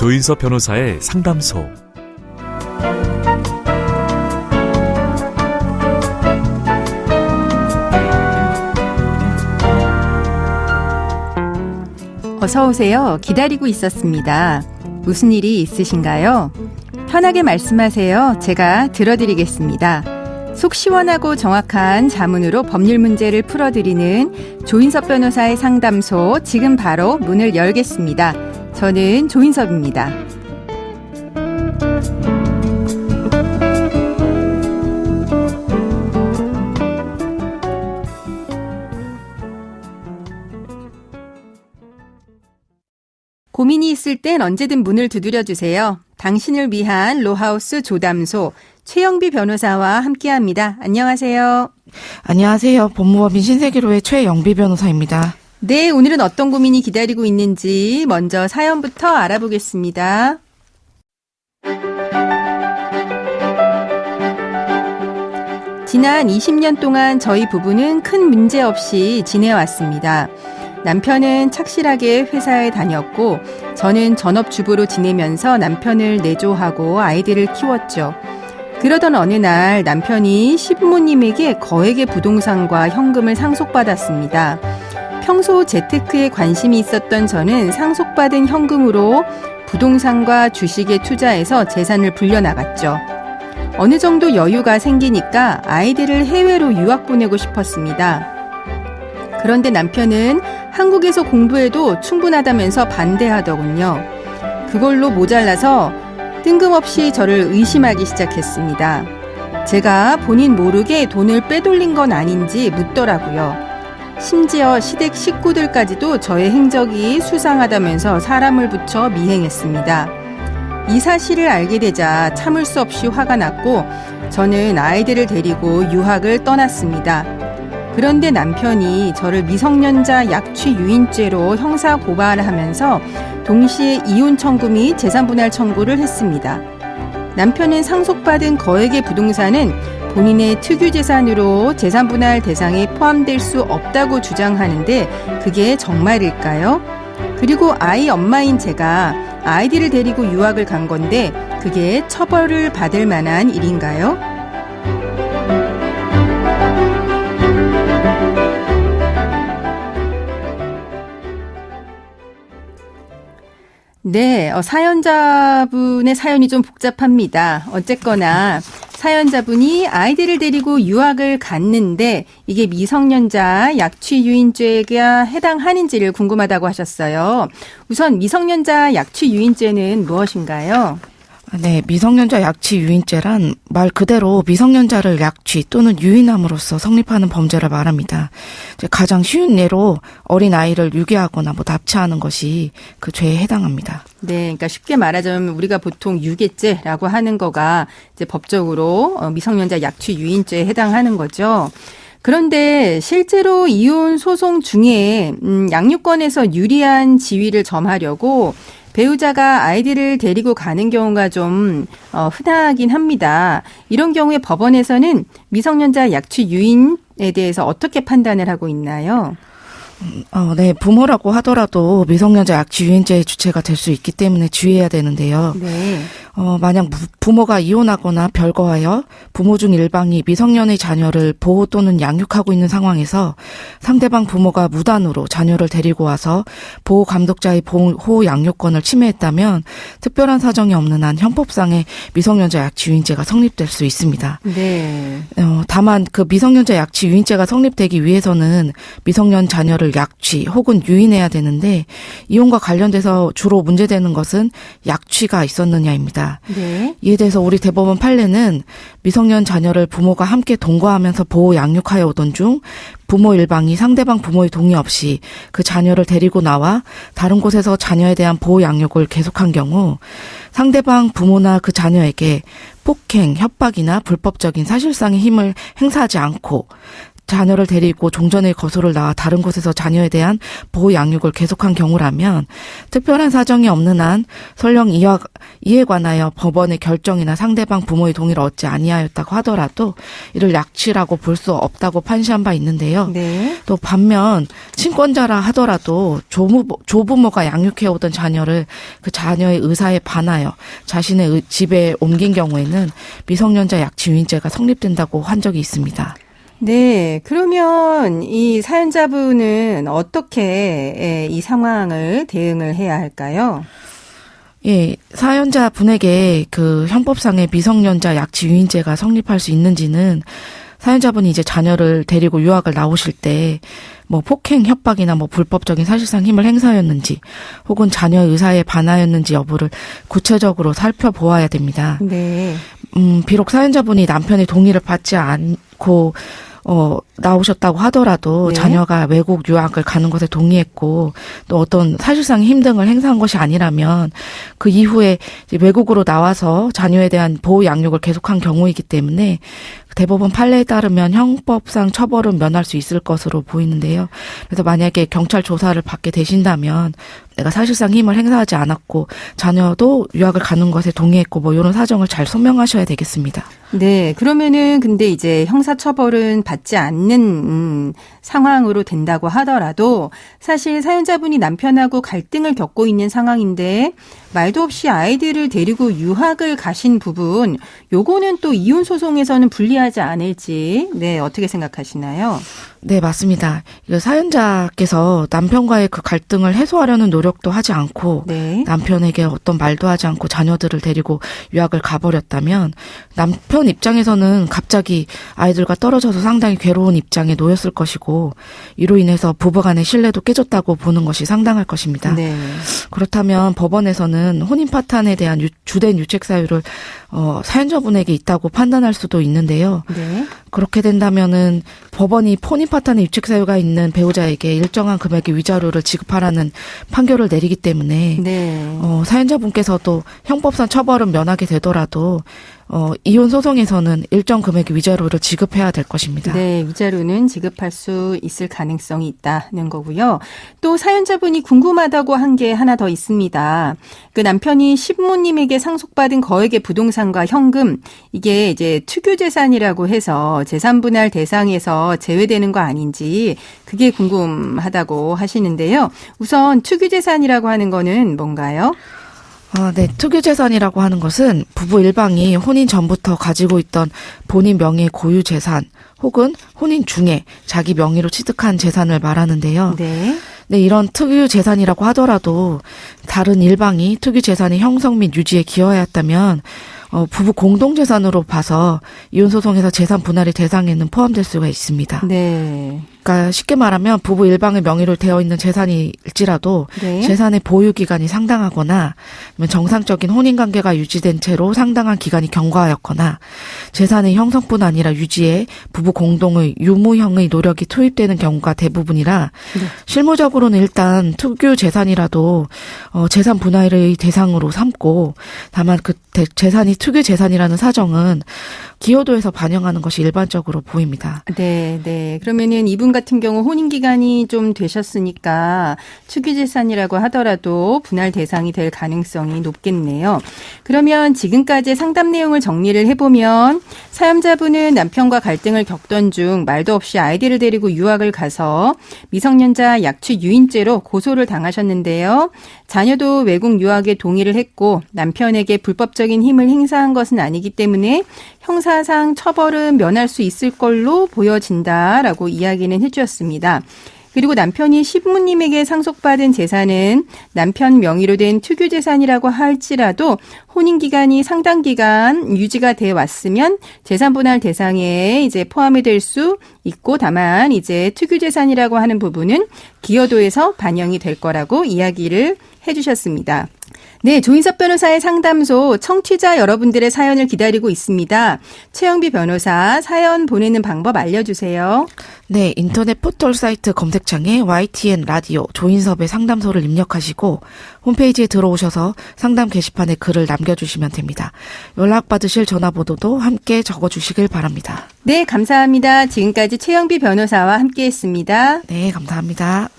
조인섭 변호사의 상담소. 어서 오세요. 기다리고 있었습니다. 무슨 일이 있으신가요? 편하게 말씀하세요. 제가 들어드리겠습니다. 속 시원하고 정확한 자문으로 법률 문제를 풀어드리는 조인섭 변호사의 상담소, 지금 바로 문을 열겠습니다. 저는 조인섭입니다. 고민이 있을 땐 언제든 문을 두드려주세요. 당신을 위한 로하우스 조담소 최영비 변호사와 함께합니다. 안녕하세요. 안녕하세요. 법무법인 신세계로의 최영비 변호사입니다. 네, 오늘은 어떤 고민이 기다리고 있는지 먼저 사연부터 알아보겠습니다. 지난 20년 동안 저희 부부는 큰 문제 없이 지내왔습니다. 남편은 착실하게 회사에 다녔고 저는 전업주부로 지내면서 남편을 내조하고 아이들을 키웠죠. 그러던 어느 날 남편이 시부모님에게 거액의 부동산과 현금을 상속받았습니다. 평소 재테크에 관심이 있었던 저는 상속받은 현금으로 부동산과 주식에 투자해서 재산을 불려나갔죠. 어느 정도 여유가 생기니까 아이들을 해외로 유학 보내고 싶었습니다. 그런데 남편은 한국에서 공부해도 충분하다면서 반대하더군요. 그걸로 모자라서 뜬금없이 저를 의심하기 시작했습니다. 제가 본인 모르게 돈을 빼돌린 건 아닌지 묻더라고요. 심지어 시댁 식구들까지도 저의 행적이 수상하다면서 사람을 붙여 미행했습니다. 이 사실을 알게 되자 참을 수 없이 화가 났고 저는 아이들을 데리고 유학을 떠났습니다. 그런데 남편이 저를 미성년자 약취 유인죄로 형사 고발을 하면서 동시에 이혼 청구 및 재산분할 청구를 했습니다. 남편은 상속받은 거액의 부동산은 본인의 특유 재산으로 재산분할 대상에 포함될 수 없다고 주장하는데 그게 정말일까요? 그리고 아이 엄마인 제가 아이들을 데리고 유학을 간 건데 그게 처벌을 받을 만한 일인가요? 네, 사연자분의 사연이 좀 복잡합니다. 어쨌거나 사연자분이 아이들을 데리고 유학을 갔는데 이게 미성년자 약취유인죄가 해당하는지를 궁금하다고 하셨어요. 우선 미성년자 약취유인죄는 무엇인가요? 네, 미성년자 약취 유인죄란 말 그대로 미성년자를 약취 또는 유인함으로써 성립하는 범죄를 말합니다. 가장 쉬운 예로 어린 아이를 유괴하거나 납치하는 것이 그 죄에 해당합니다. 네, 그러니까 쉽게 말하자면 우리가 보통 유괴죄라고 하는 거가 이제 법적으로 미성년자 약취 유인죄에 해당하는 거죠. 그런데 실제로 이혼 소송 중에 양육권에서 유리한 지위를 점하려고 배우자가 아이들을 데리고 가는 경우가 좀 흔하긴 합니다. 이런 경우에 법원에서는 미성년자 약취 유인에 대해서 어떻게 판단을 하고 있나요? 네, 부모라고 하더라도 미성년자 약취 유인죄의 주체가 될 수 있기 때문에 주의해야 되는데요. 네. 만약 부모가 이혼하거나 별거하여 부모 중 일방이 미성년의 자녀를 보호 또는 양육하고 있는 상황에서 상대방 부모가 무단으로 자녀를 데리고 와서 보호 감독자의 보호 양육권을 침해했다면 특별한 사정이 없는 한 형법상의 미성년자 약취 유인죄가 성립될 수 있습니다. 네. 다만 그 미성년자 약취 유인죄가 성립되기 위해서는 미성년 자녀를 약취 혹은 유인해야 되는데 이혼과 관련돼서 주로 문제되는 것은 약취가 있었느냐입니다. 네. 이에 대해서 우리 대법원 판례는 미성년 자녀를 부모가 함께 동거하면서 보호 양육하여 오던 중 부모 일방이 상대방 부모의 동의 없이 그 자녀를 데리고 나와 다른 곳에서 자녀에 대한 보호 양육을 계속한 경우 상대방 부모나 그 자녀에게 폭행, 협박이나 불법적인 사실상의 힘을 행사하지 않고 자녀를 데리고 종전의 거소를 나와 다른 곳에서 자녀에 대한 보호 양육을 계속한 경우라면 특별한 사정이 없는 한 설령 이에 관하여 법원의 결정이나 상대방 부모의 동의를 얻지 아니하였다고 하더라도 이를 약취라고 볼 수 없다고 판시한 바 있는데요. 네. 또 반면 친권자라 하더라도 조부모가 양육해오던 자녀를 그 자녀의 의사에 반하여 자신의 집에 옮긴 경우에는 미성년자 약취 유인죄가 성립된다고 한 적이 있습니다. 네. 그러면 이 사연자분은 어떻게 이 상황을 대응을 해야 할까요? 예, 사연자 분에게 그 형법상의 미성년자 약취 유인죄가 성립할 수 있는지는 사연자분이 이제 자녀를 데리고 유학을 나오실 때 뭐 폭행, 협박이나 뭐 불법적인 사실상 힘을 행사하였는지 혹은 자녀의 의사에 반하였는지 여부를 구체적으로 살펴보아야 됩니다. 네. 비록 사연자분이 남편의 동의를 받지 않고 나오셨다고 하더라도 네. 자녀가 외국 유학을 가는 것에 동의했고 또 어떤 사실상 힘 등을 행사한 것이 아니라면 그 이후에 이제 외국으로 나와서 자녀에 대한 보호 양육을 계속한 경우이기 때문에 대법원 판례에 따르면 형법상 처벌은 면할 수 있을 것으로 보이는데요. 그래서 만약에 경찰 조사를 받게 되신다면 내가 사실상 힘을 행사하지 않았고 자녀도 유학을 가는 것에 동의했고 뭐 이런 사정을 잘 소명하셔야 되겠습니다. 네. 그러면은 근데 이제 형사처벌은 받지 않는 상황으로 된다고 하더라도 사실 사연자분이 남편하고 갈등을 겪고 있는 상황인데 말도 없이 아이들을 데리고 유학을 가신 부분 요거는 또 이혼 소송에서는 불리하지 않을지 네 어떻게 생각하시나요? 네, 맞습니다. 사연자께서 남편과의 그 갈등을 해소하려는 노력도 하지 않고 네. 남편에게 어떤 말도 하지 않고 자녀들을 데리고 유학을 가버렸다면 남편 입장에서는 갑자기 아이들과 떨어져서 상당히 괴로운 입장에 놓였을 것이고 이로 인해서 부부간의 신뢰도 깨졌다고 보는 것이 상당할 것입니다. 네. 그렇다면 법원에서는 혼인 파탄에 대한 주된 유책 사유를 사연자분에게 있다고 판단할 수도 있는데요. 네. 그렇게 된다면은 법원이 혼인 파탄에 유책 사유가 있는 배우자에게 일정한 금액의 위자료를 지급하라는 판결을 내리기 때문에 네. 사연자분께서도 형법상 처벌은 면하게 되더라도 이혼 소송에서는 일정 금액의 위자료를 지급해야 될 것입니다. 네, 위자료는 지급할 수 있을 가능성이 있다는 거고요. 또 사연자분이 궁금하다고 한 게 하나 더 있습니다. 그 남편이 시부모님에게 상속받은 거액의 부동산과 현금 이게 이제 특유재산이라고 해서 재산분할 대상에서 제외되는 거 아닌지 그게 궁금하다고 하시는데요. 우선 특유재산이라고 하는 거는 뭔가요? 네. 특유재산이라고 하는 것은 부부 일방이 혼인 전부터 가지고 있던 본인 명의의 고유 재산 혹은 혼인 중에 자기 명의로 취득한 재산을 말하는데요. 네. 네, 이런 특유재산이라고 하더라도 다른 일방이 특유재산의 형성 및 유지에 기여하였다면 부부 공동재산으로 봐서 이혼소송에서 재산 분할의 대상에는 포함될 수가 있습니다. 네. 그러니까 쉽게 말하면 부부 일방의 명의로 되어 있는 재산일지라도 네. 재산의 보유 기간이 상당하거나 정상적인 혼인 관계가 유지된 채로 상당한 기간이 경과하였거나 재산의 형성뿐 아니라 유지에 부부 공동의 유무형의 노력이 투입되는 경우가 대부분이라 네. 실무적으로는 일단 특유 재산이라도 재산 분할의 대상으로 삼고 다만 그 재산이 특유 재산이라는 사정은 기여도에서 반영하는 것이 일반적으로 보입니다. 네, 네. 그러면은 이분 같은 경우 혼인 기간이 좀 되셨으니까 특유재산이라고 하더라도 분할 대상이 될 가능성이 높겠네요. 그러면 지금까지 상담 내용을 정리를 해보면 사연자분은 남편과 갈등을 겪던 중 말도 없이 아이들을 데리고 유학을 가서 미성년자 약취 유인죄로 고소를 당하셨는데요. 자녀도 외국 유학에 동의를 했고 남편에게 불법적인 힘을 행사한 것은 아니기 때문에 형사상 처벌은 면할 수 있을 걸로 보여진다라고 이야기는 해주셨습니다. 그리고 남편이 시부모님에게 상속받은 재산은 남편 명의로 된 특유재산이라고 할지라도 혼인기간이 상당 기간 유지가 돼 왔으면 재산분할 대상에 이제 포함이 될 수 있고 다만 이제 특유재산이라고 하는 부분은 기여도에서 반영이 될 거라고 이야기를 해주셨습니다. 네, 조인섭 변호사의 상담소 청취자 여러분들의 사연을 기다리고 있습니다. 최영비 변호사 사연 보내는 방법 알려주세요. 네, 인터넷 포털 사이트 검색창에 YTN 라디오 조인섭의 상담소를 입력하시고 홈페이지에 들어오셔서 상담 게시판에 글을 남겨주시면 됩니다. 연락받으실 전화번호도 함께 적어주시길 바랍니다. 네, 감사합니다. 지금까지 최영비 변호사와 함께했습니다. 네, 감사합니다.